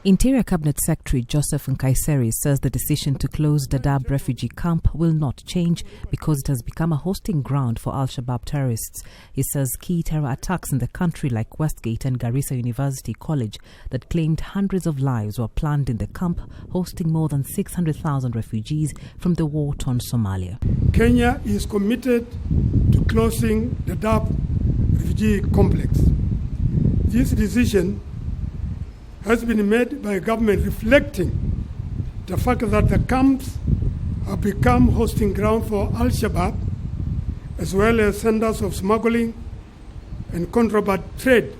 Interior Cabinet Secretary Joseph Nkaissery says the decision to close Dadaab refugee camp will not change because it has become a hosting ground for Shabaab terrorists. He says key terror attacks in the country like Westgate and Garissa University College that claimed hundreds of lives were planned in the camp, hosting more than 600,000 refugees from the war-torn Somalia. Kenya is committed to closing the Dadaab refugee complex. This decision has been made by government reflecting the fact that the camps have become hosting ground for Shabaab, as well as centers of smuggling and contraband trade,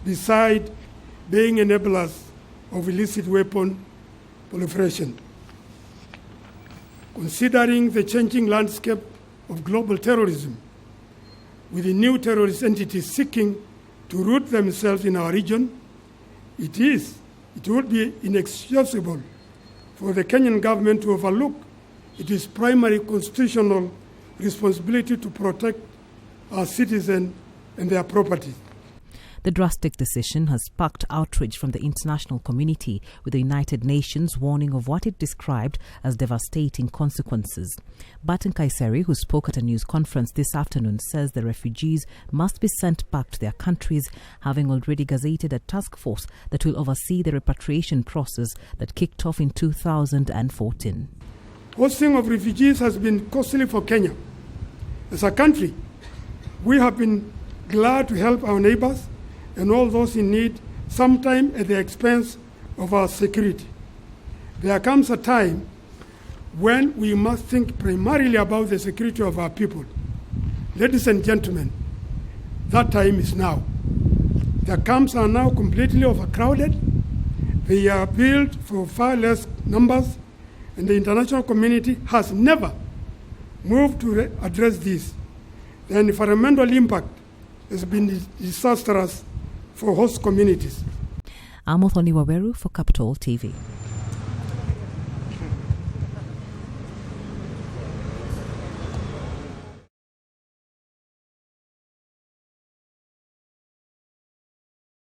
beside being enablers of illicit weapon proliferation. Considering the changing landscape of global terrorism, with the new terrorist entities seeking to root themselves in our region, it would be inexcusable for the Kenyan government to overlook its primary constitutional responsibility to protect our citizens and their property. The drastic decision has sparked outrage from the international community, with the United Nations warning of what it described as devastating consequences. But Nkaissery, who spoke at a news conference this afternoon, says the refugees must be sent back to their countries, having already gazetted a task force that will oversee the repatriation process that kicked off in 2014. Hosting of refugees has been costly for Kenya. As a country, we have been glad to help our neighbors and all those in need, sometimes at the expense of our security. There comes a time when we must think primarily about the security of our people. Ladies and gentlemen, that time is now. The camps are now completely overcrowded. They are built for far less numbers, and the international community has never moved to address this. The environmental impact has been disastrous for host communities. I'm Othoni Waweru for Capital TV.